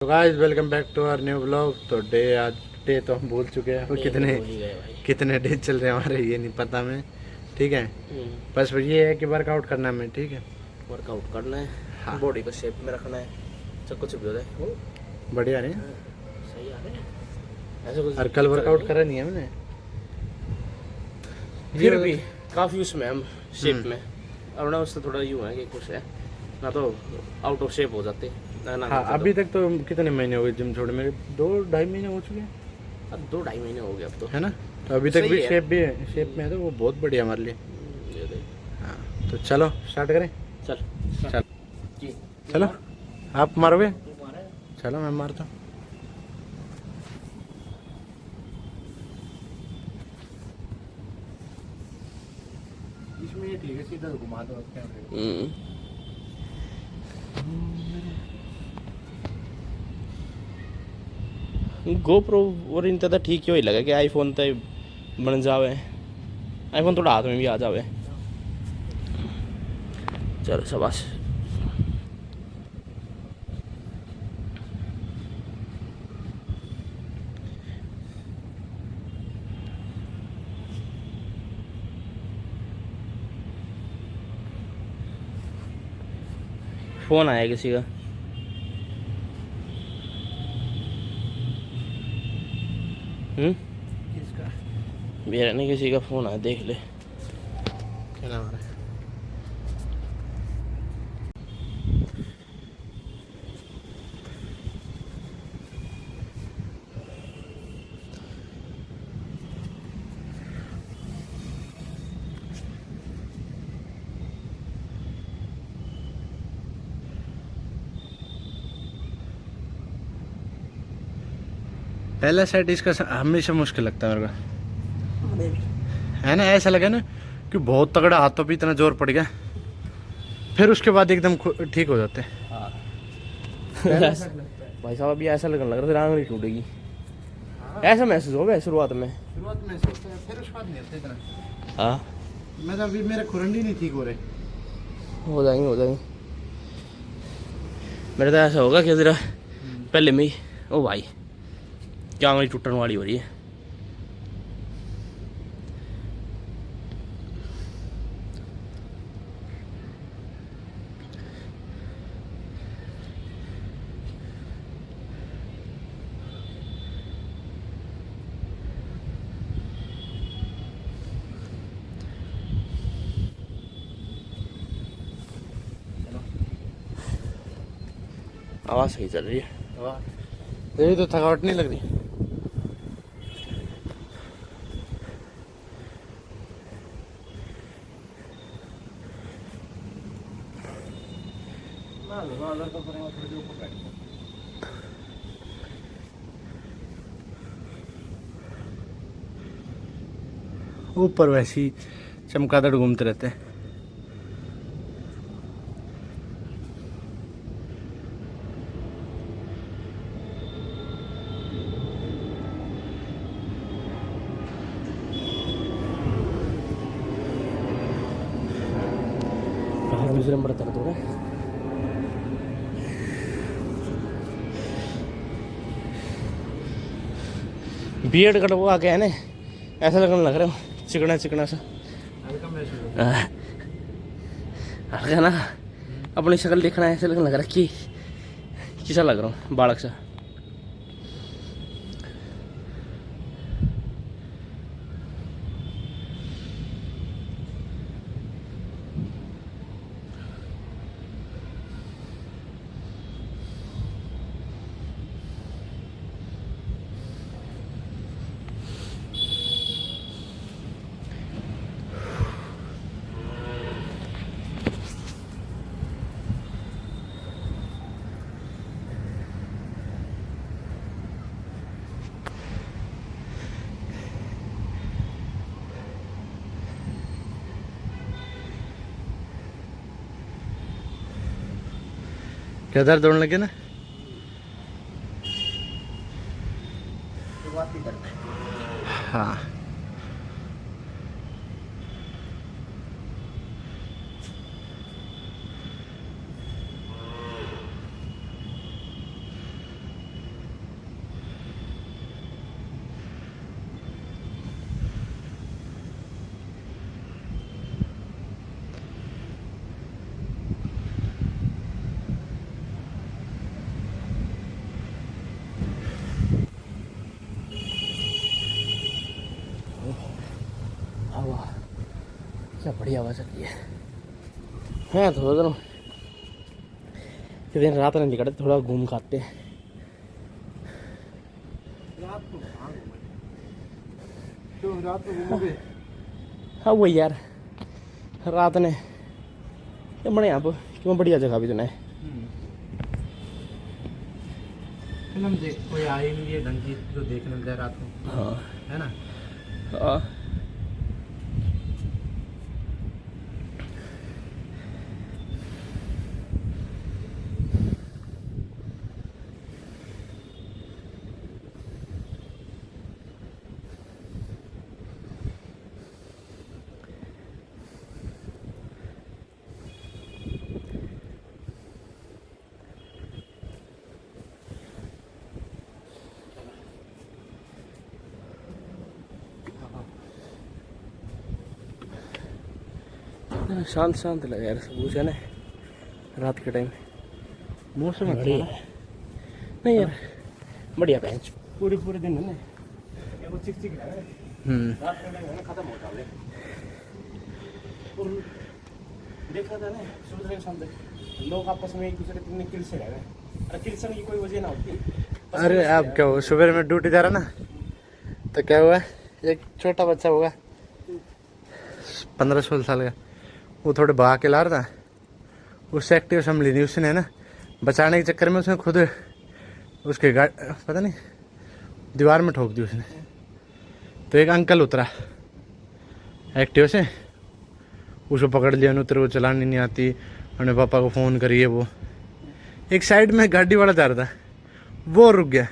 तो guys welcome back to our new blog. तो आज डे तो हम भूल चुके हैं, कितने डे चल रहे हैं हमारे ये नहीं पता हमें। ठीक है, बस ये है कि वर्कआउट करना है हमें। ठीक है, वर्कआउट करना है। हाँ। बॉडी को शेप में रखना है। सब कुछ भी हो जाए। बढ़िया रहे। सही आ रहे हैं ऐसे कुछ। और कल वर्कआउट करा नहीं है हमने, फिर भी काफ़ी उसमें हम शेप में। और ना उससे थोड़ा यूँ है कि कुछ है ना तो आउट ऑफ शेप हो जाते ना। हाँ, अभी तक तो कितने महीने हो गए जिम छोड़े? मेरे 2-2.5 महीने हो चुके हैं। अब 2-2.5 महीने हो गए अब तो, है ना। तो अभी तक भी शेप भी है, शेप में है, तो वो बहुत बढ़िया हमारे लिए। हाँ, तो चलो स्टार्ट करें। चल चलो, आप मारोगे? चलो मैं मारता हूँ। इसमें ये ठीक है, सीधा घुमा दो। गोप्रो और इन तो ठीक ही लगा कि आईफोन तो बन जावे, आईफोन थोड़ा हाथ में भी आ जावे। चलो शाबाश। फोन आया किसी का। किसका? मेरा नहीं, किसी का फोन आया, देख ले क्या नाम है? पहला सेट इसका हमेशा मुश्किल लगता है मेरे को, है ना। ऐसा लगा ना कि बहुत तगड़ा हाथों पे इतना जोर पड़ गया, फिर उसके बाद एकदम ठीक हो जाते हैं। भाई साहब अभी ऐसा लगने लग रहा है आंगली टूटेगी। ऐसा महसूस हो गया शुरुआत में महसूस होता है, फिर उसके बाद नहीं होता इतना। हाँ, मैं तो अभी मेरे खुरंडी नहीं ठीक हो रहे। हो जाएंगे। मेरा तो ऐसा होगा कि जरा पहले में ही ओ भाई क्या आंगली टूटने वाली हो रही है। आवाज़ सही चल रही है। ये तो थकावट नहीं लग रही। ऊपर वैसे ही चमगादड़ घूमते रहते हैं। दूसरे नंबर दर्द हो रहा है। बियर्ड कटवा के है ना, ऐसा लगने लग रहा है चिकना चिकना सा। हल्का ना, अपनी शक्ल देखना ऐसा लगने लग रहा है कि किसा लग रहा हूँ, बालक सा। क्या दर्द होने लगे ना? हाँ, क्या बढ़िया हवा चल रही है। हाँ तो दोनों दिन रात में निकले थोड़ा घूम खाते हैं। रात को घूमोगे? हाँ वही यार, रात ने बड़े यहाँ पर क्यों बढ़िया जगह भी तो है। फिल्म देख कोई आई नहीं है ढंग की जो देखने मिल जाए रात को। हाँ है ना। हाँ शांत शांत लगे यार सब कुछ है ना रात के टाइम। मौसम बढ़िया है नहीं यार, बढ़िया बेंच पूरे पूरे दिन है ना वो चिक चिक है। रात के टाइम खत्म हो जावे। और देखा था ना सुबह के सामने लोग आपस में एक दूसरे के कितने किल से रह रहे। अरे किल से की कोई वजह ना होती। अरे अब क्या हुआ, सुबह में ड्यूटी जा रहा ना तो क्या हुआ, एक छोटा बच्चा होगा 15-16 साल का, वो थोड़े भाग के ला रहा था, उससे एक्टिव संभली नहीं उसने ना, बचाने के चक्कर में उसने खुद उसके पता नहीं दीवार में ठोक दी उसने। तो एक अंकल उतरा एक्टिव से, उसको पकड़ लिया, उतरे, वो चलानी नहीं आती, उन्हें पापा को फ़ोन करिए। वो एक साइड में गाड़ी वाला जा रहा था, वो रुक गया,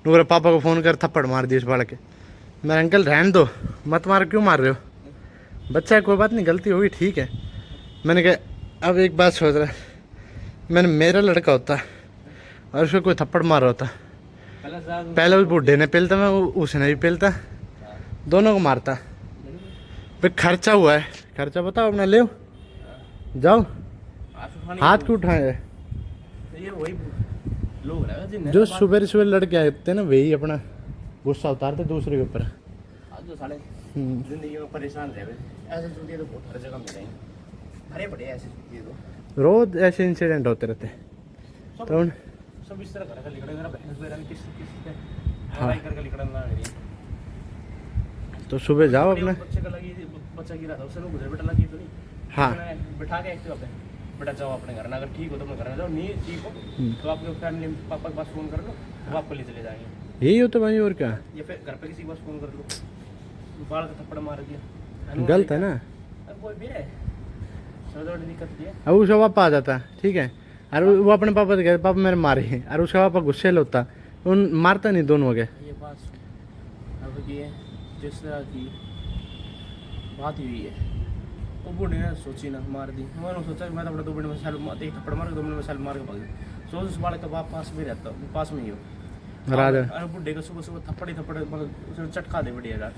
मेरे पापा को फ़ोन कर थप्पड़ मार दिया उस बालक के। मेरे अंकल रहने दो, मत मार, क्यों मार रहे हो, बच्चा है, कोई बात नहीं, गलती होगी, ठीक है। मैंने कहा अब एक बात सोच रहा, मैंने मेरा लड़का होता और उसको कोई थप्पड़ मारा होता, पहले उस बूढ़े ने पेलता, मैं उसने भी पेलता, दोनों को मारता। फिर खर्चा हुआ है, खर्चा बताओ अपना, ले जाओ, हाथ क्यों उठाए। ये वही लोग हैं जो सुबह सुबह लड़के आए थे ना, वही अपना गुस्सा उतारते दूसरे के ऊपर। आज जो साले जिंदगी में परेशान रहे ऐसे जूते तो बहुत हर जगह मिल रहे हैं, भरे पड़े ऐसे जूते तो रोज ऐसे इंसिडेंट होते रहते सब तो सब इस तरह कर लिखड़े मेरा बहन से किस किस हाँ। लड़ाई करके लिखड़न ना मेरी। तो सुबह जाओ अपने। बच्चे का लगी बच्चा गिरा था, उसने गुजर बेटा लगी तो नहीं। हाँ बिठा के एक्टिव अपने बेटा जाओ अपने घर ना, अगर ठीक हो तो अपने घर में जाओ, नहीं ठीक हो तो आपके फैमिली पापा के पास फोन कर लो, वो आपको ले चले जाएंगे। यही होता भाई, और क्या, या फिर घर पे किसी के पास फोन कर लो, बाल का थप्पड़ मार दिया, गलत है ना। अब कोई भी है थोड़ी दिक्कत नहीं है। अब उसका पापा आ जाता, ठीक है, अरे वो अपने पापा से कहते पापा मेरे मारे, अरे उसका पापा गुस्से होता, उन मारता नहीं, दोनों हो गए। ये बात अब ये जिस तरह की बात हुई है वो बूढ़े ने सोची ना, मार दी। मैंने सोचा मैं तो अपने 2 मिनट में साल एक थप्पड़ मार के 2 मिनट में साल मार के भाग गया। सोच उस बालक का बाप पास में रहता, पास में ही हो राजा अरे बूढ़े को सुबह सुबह थप्पड़ ही थप्पड़ मतलब उसे चटका दे बढ़िया यार,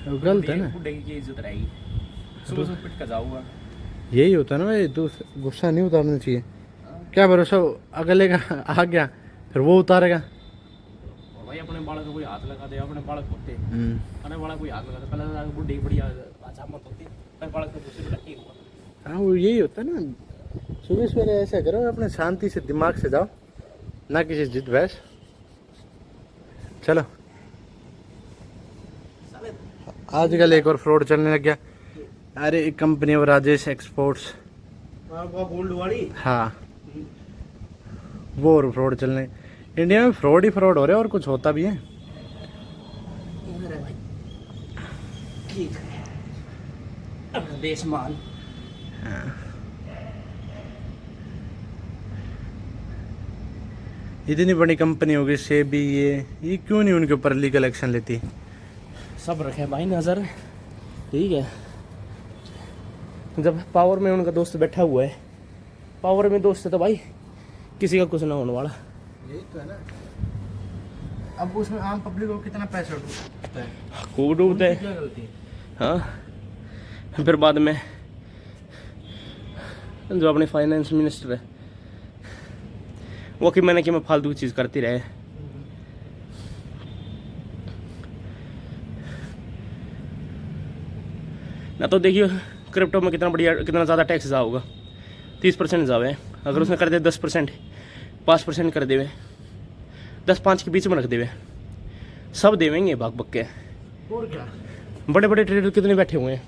गलत है ना। बूढ़े की इज्जत रहेगी, सुबह सुबह पिट का जाऊंगा। यही होता है ना भाई, गुस्सा नहीं उतारना चाहिए, क्या भरोसा अगले का आ गया फिर वो उतारेगा। भाई अपने बालक को कोई हाथ लगा दे, अपने बालक होते अरे बालक कोई हाथ लगा दे, पहले बूढ़े की बढ़िया मत होती, फिर बालक को दूसरे बेटा की हुआ। हाँ वो यही होता है ना, सुबह सवेरे ऐसा करो, अपने शांति से दिमाग से जाओ, ना किसी जिद बहस। चलो आजकल एक और फ्रॉड चलने लग गया, अरे एक कंपनी है राजेश एक्सपोर्ट्स, गोल्ड वाली, हाँ वो और फ्रॉड चलने, इंडिया में फ्रॉड ही फ्रॉड हो रहे हैं, और कुछ होता भी है। ठीक है देश मान। इतनी बड़ी कंपनी होगी सेबी, ये क्यों नहीं उनके ऊपर लीगल एक्शन लेती। सब रखे भाई नजर, ठीक है। जब पावर में उनका दोस्त बैठा हुआ है, पावर में दोस्त है तो भाई किसी का कुछ ना होने वाला। यही तो है ना, अब उसमें आम पब्लिक को कितना पैसा डूबता है, खूब डूबते हैं। क्या गलती है। हाँ फिर बाद में जो अपने फाइनेंस मिनिस्टर है वो कि मैंने कि मैं फालतू की चीज़ करती रहे। ना तो देखियो क्रिप्टो में कितना बढ़िया, कितना ज़्यादा टैक्स जा होगा, 30% जावे। अगर उसने कर दे 10%, 5% कर देवे, 10-5 के बीच में रख देवे, सब देवेंगे भाग भग के। और क्या, बड़े बड़े ट्रेडर कितने बैठे हुए हैं,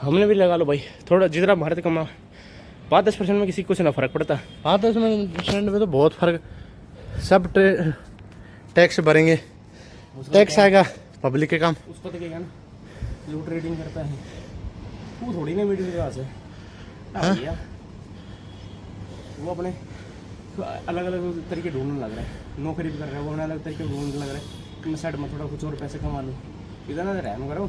हमने भी लगा लो भाई थोड़ा, जितना भारत कमा 5-10% में किसी को कुछ ना फर्क पड़ता। 5-10% में तो बहुत फर्क। सब टैक्स भरेंगे, टैक्स आएगा पब्लिक के काम। उसको तो क्या ना, जो ट्रेडिंग करता है वो थोड़ी ना मिडिल क्लास है। हाँ? भैया वो अपने अलग अलग तरीके ढूंढने लग रहा है, नौकरी भी कर रहा है वो, अपने अलग तरीके ढूंढने लग रहा है कि मैं साइड में थोड़ा कुछ और पैसे कमा लूँ। इधर ना रहम करो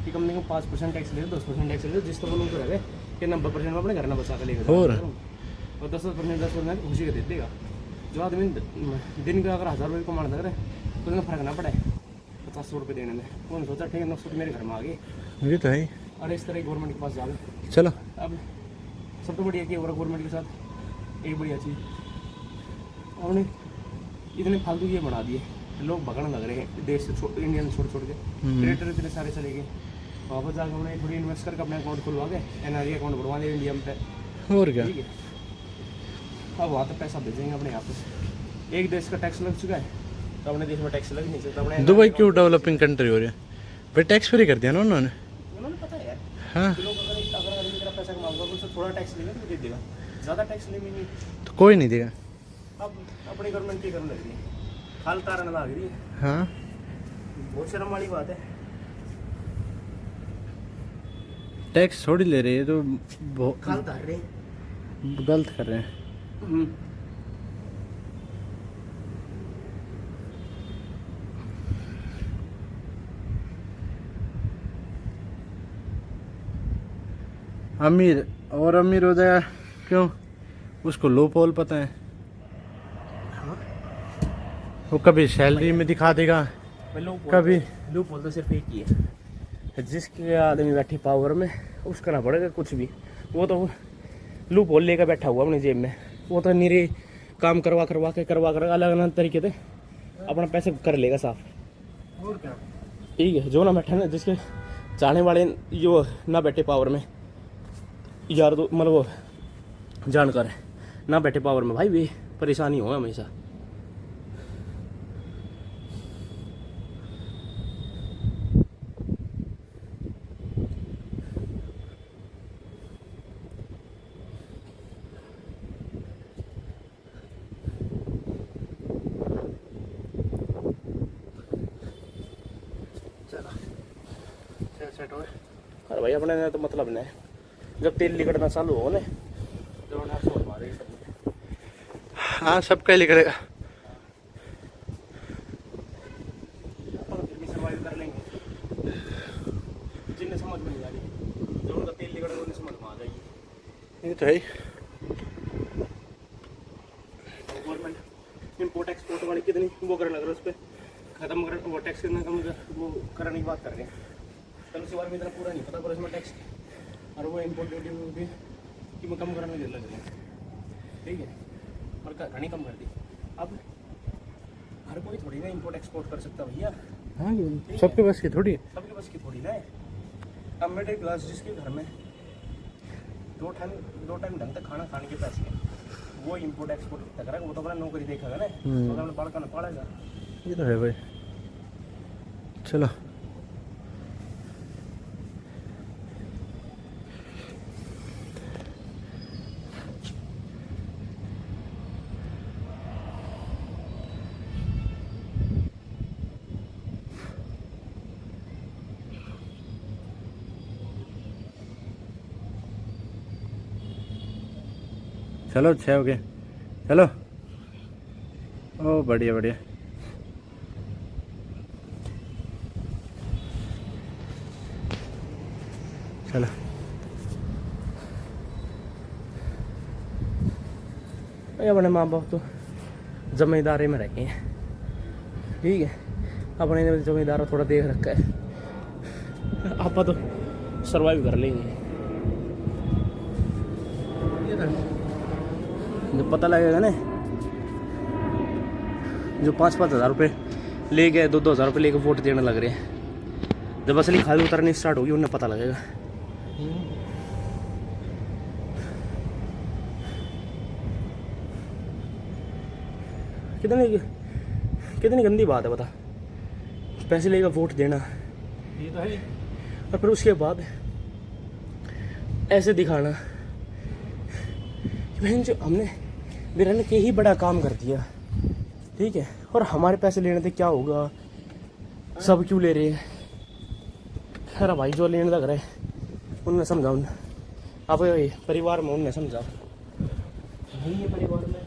कि कम से कम 5% टैक्स ले, 10% टैक्स ले, जिस तो बोलूँ तो रहे कि 90% में अपने घर ना बचा कर लेगा, और 10% खुशी का दे देगा। जो आदमी दिन का अगर 1000 रुपये कमाना लग रहा है तो उसमें फर्क ना पड़े 50 रुपये देने में। उन्होंने सोचा ठीक है 900 मेरे घर में आ गए, ये तो है। अरे इस तरह गवर्नमेंट के पास जाओ। चलो, अब सबसे बढ़िया क्या हो रहा गवर्नमेंट के साथ, एक बढ़िया चीज़ उन्होंने इतने फालतू ये बना दिए, लोग भगने लग रहे हैं देश से, इंडिया से छोड़ छोड़ के। क्रिएटर इतने सारे चले गए, वापस जाकर उन्हें थोड़ी इन्वेस्ट करके अपने अकाउंट खुलवा के NRI अकाउंट बढ़वा दे इंडिया में। और क्या, ठीक है, अब वहाँ तो पैसा भेजेंगे अपने यहाँ पे। एक देश का टैक्स लग चुका है तो अपने देश में टैक्स लग नहीं सकता। अपने दुबई क्यों डेवलपिंग कंट्री हो रही है भाई? टैक्स फ्री कर दिया ना उन्होंने। उन्होंने पता है यार, हाँ, लोग अगर आदमी तेरा पैसा कमाऊंगा तो उससे थोड़ा टैक्स लेगा तो दे देगा, ज़्यादा टैक्स लेंगे नहीं। तो कोई नहीं देगा। अब अपनी गवर्नमेंट की करने लग रही है, खाल तारने लग रही है। हाँ, बहुत शर्म वाली बात है। टैक्स थोड़ी ले रही है तो खाल तार रहे हैं। गलत कर रहे हैं। अमीर और अमीर हो जाएगा, क्यों? उसको लो पोल पता है, वो कभी सैलरी में दिखा देगा, कभी लूप होल तो सिर्फ एक ही है, जिसके आदमी बैठे पावर में उसका ना पड़ेगा कुछ भी। वो तो लूप होल लेकर बैठा हुआ अपनी जेब में, वो तो निरे काम करवा कर अलग अलग तरीके से अपना पैसे कर लेगा साफ। और क्या, ठीक है, जो ना बैठा ना, जिसके चाहने वाले जो ना बैठे पावर में, यार तो मतलब वो जानकार है ना बैठे पावर में, भाई भी परेशानी हो हमेशा। सेट हो गए। अरे भाई अपने ने तो मतलब नहीं, जब तेल निकलना चालू हो ना तो ना सो मारे सब। हाँ, सबका ही निकलेगा। अपन फिर भी सर्वाइव कर लेंगे, जिन्हें समझ में नहीं आ रही, जो उनका तेल निकलेगा उन्हें समझ में आ जाएगी। ये तो है। गवर्नमेंट इम्पोर्ट एक्सपोर्ट वाली कितनी वो करने लग रहा है, उस पर खत्म कर, वो टैक्स कितना कम वो करने की बात कर रहे हैं। कल उसी बार में इतना पूरा नहीं पता, पर इसमें टैक्स और वो इम्पोर्ट ड्यूटी भी कि मैं कम करने लग रहे हैं। ठीक है, और घनी कम कर दी। अब हर कोई थोड़ी ना इम्पोर्ट एक्सपोर्ट कर सकता भैया। हाँ, सबके बस की थोड़ी है। सबके बस की थोड़ी ना है। अब मिडिल क्लास जिसके घर में दो टाइम ढंग तक खाना खाने के पैसे हैं, वो इम्पोर्ट एक्सपोर्ट कितना करेगा? वो तो अपना नौकरी देखेगा ना, तो अपने बाल का पड़ेगा। ये तो है भाई। चलो, चलो 6 हो गए। चलो, ओ बढ़िया बढ़िया। चलो, अपने माँ बाप तो जमींदारी में रखे हैं, ठीक है, अपने ने जमींदार थोड़ा देख रखा है, आप तो सर्वाइव कर लेंगे। जब पता लगेगा ना, जो 5-5 हज़ार रुपये ले गए, 2-2 हज़ार रुपये लेके वोट देने लग रहे हैं, जब असली खाद उतरनी स्टार्ट होगी उन्हें पता लगेगा कितनी गंदी बात है, बता। पैसे लेगा वोट देना, ये तो है। और फिर उसके बाद ऐसे दिखाना कि बहन जो हमने वीरन के ही बड़ा काम कर दिया, ठीक है, और हमारे पैसे लेने से क्या होगा, सब क्यों ले रहे हैं। खैर भाई जो लेने लग रहे उनने समझाओ, उन आप ये परिवार में उनने समझाओ, नहीं है परिवार में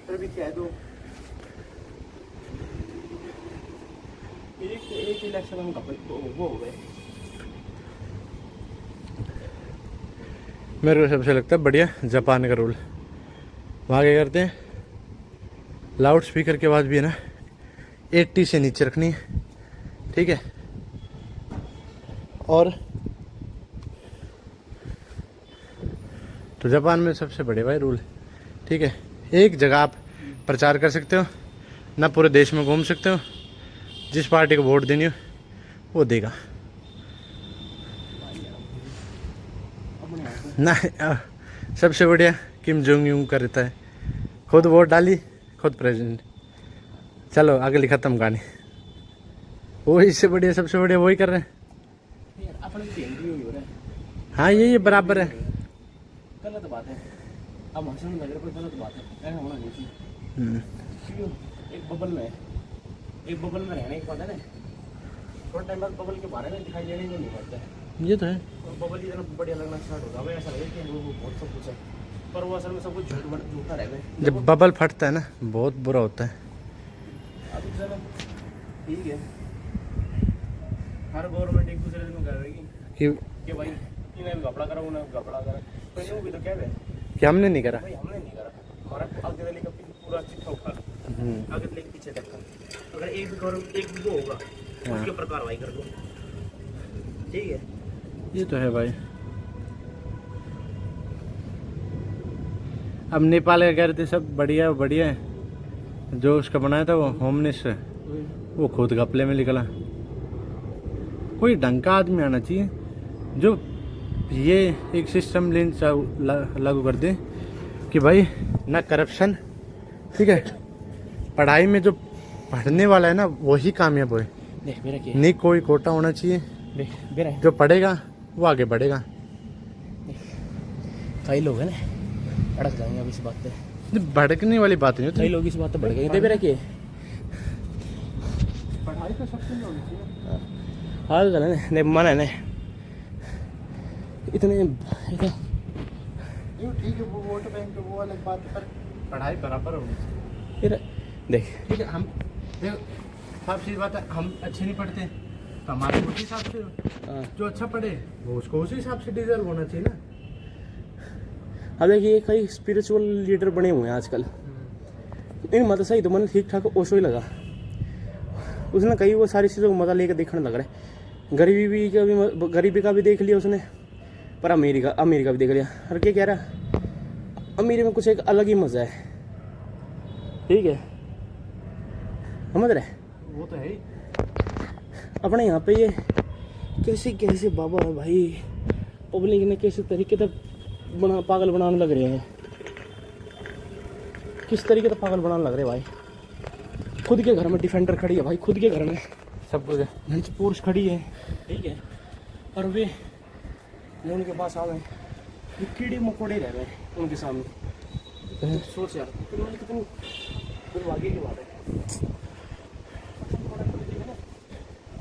फिर भी कह दो। एक इलेक्शन में वो हो गए। मेरे को सबसे लगता है बढ़िया जापान का रूल। वहाँ क्या करते हैं, लाउड स्पीकर के बाद भी है ना 80 से नीचे रखनी है, ठीक है। और तो जापान में सबसे बड़े भाई रूल, ठीक है। एक जगह आप प्रचार कर सकते हो ना, पूरे देश में घूम सकते हो। जिस पार्टी को वोट देनी हो वो देगा ना। सबसे बढ़िया किम जोंग यूंग का रहता है, खुद वोट डाली, खुद प्रेसिडेंट। चलो अगली खत्म कहानी। वो इससे बढ़िया, सबसे बढ़िया वही कर रहे हैं। हाँ यही बराबर है। गलत बात है, अब हंसने लग रहा कोई गलत बात है, ऐसा होना नहीं चाहिए। क्यों एक बबल में रहने की बात है ना, थोड़ा टाइम बाद बबल के बारे में दिखाई देने को नहीं पड़ता है। ये तो है। और बबल इतना बढ़िया लगना स्टार्ट होता है, ऐसा लगे कि वो बहुत सब कुछ है, पर वो असल में सब कुछ झूठा रह गए। जब बबल फटता है ना बहुत बुरा होता है। अभी चलो ठीक है, हर गवर्नमेंट एक दूसरे दिन कह रही कि भाई इन्हें घपला करा, उन्हें घपला करा, तो यूँ भी तो कह रहे कि हमने नहीं करा। भाई हमने नहीं करा, हमारा आगे वाले का पूरा चिट्ठा उठा, आगे वाले के पीछे देखा, अगर एक भी गवर्नमेंट एक भी वो होगा उसके ऊपर कार्रवाई कर दो, ठीक है। ये तो है भाई। अब नेपाल का कह रहे थे सब बढ़िया बढ़िया है, जो उसका बनाया था वो होम मिनिस्टर, वो खुद घपले में निकला। कोई ढंग का आदमी आना चाहिए जो ये एक सिस्टम लागू कर दे कि भाई ना करप्शन, ठीक है, पढ़ाई में जो पढ़ने वाला है ना वही कामयाब होए, देख मेरा क्या नहीं कोई कोटा होना चाहिए। देख मेरा जो पढ़ेगा वो आगे बढ़ेगा। कई लोग हैं ना अड़क जाएंगे अब इस बात पे, भड़कने वाली बात नहीं कई होती। लोग इस बात पे भड़क गए। मेरा क्या पढ़ाई तो सबसे नहीं होनी चाहिए। हाल है ना, नहीं मन है ना इतने ठीक है, वो वोट बैंक वो अलग बात है, पर पढ़ाई बराबर होनी चाहिए। फिर देख ठीक है, हम देखो साफ सी बात है, हम अच्छे नहीं पढ़ते तो हमारे उसी हिसाब से जो अच्छा पढ़े वो उसको उसी हिसाब से डिजर्व होना चाहिए ना। अब देखिए कई स्पिरिचुअल लीडर बने हुए हैं आजकल, इन मत सही तो मन ठीक ठाक ओशो ही लगा, उसने कई वो सारी चीज़ों को मजा लेकर देखने लग रहा है। गरीबी का भी देख लिया उसने, पर अमेरिका भी देख लिया। और क्या कह रहा, अमीरी में कुछ एक अलग ही मजा है, ठीक है, समझ रहे। वो तो है ही। अपने यहाँ पे ये कैसे कैसे बाबा भाई पब्लिक ने कैसे तरीके से पागल बनाने लग रहे हैं, किस तरीके से पागल बनाने लग रहे हैं भाई। खुद के घर में डिफेंडर खड़ी है भाई, खुद के घर में सब कुछ है, पोर्स खड़ी है, ठीक है, और वे उनके पास आ गए, ये कीड़े मकोड़े रह गए उनके सामने। सोच यार कितनी आगे की बात है।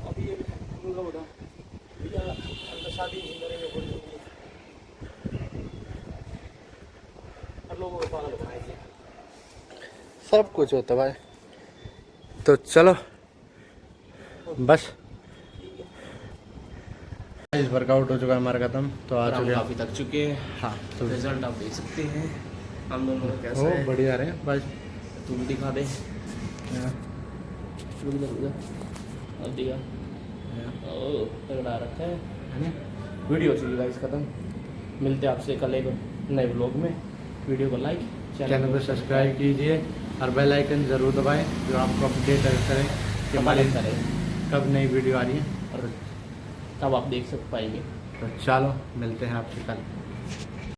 अभी ये उनका बता शादी नहीं करेंगे, हर लोगों को पागल बनाएंगे, सब कुछ होता है भाई। तो चलो बस इस वर्कआउट हो चुका है हमारा खत्म, तो आ चुके काफी थक चुके हैं। हाँ तो रिजल्ट आप देख सकते हैं हम दोनों का कैसा वो है, बढ़िया रहे बस। तू भी दिखा दे, हाँ। अब दिया तगड़ा रखा है। वीडियो हो चुकी गाइस खत्म, मिलते हैं आपसे कल एक नए ब्लॉग में। वीडियो को लाइक, चैनल को सब्सक्राइब कीजिए और बेल आइकन ज़रूर दबाएं जो आपको अपडेट करें कि हमारी करें कब नई वीडियो आ रही है, और तब आप देख पाएंगे। तो चलो मिलते हैं आपसे कल।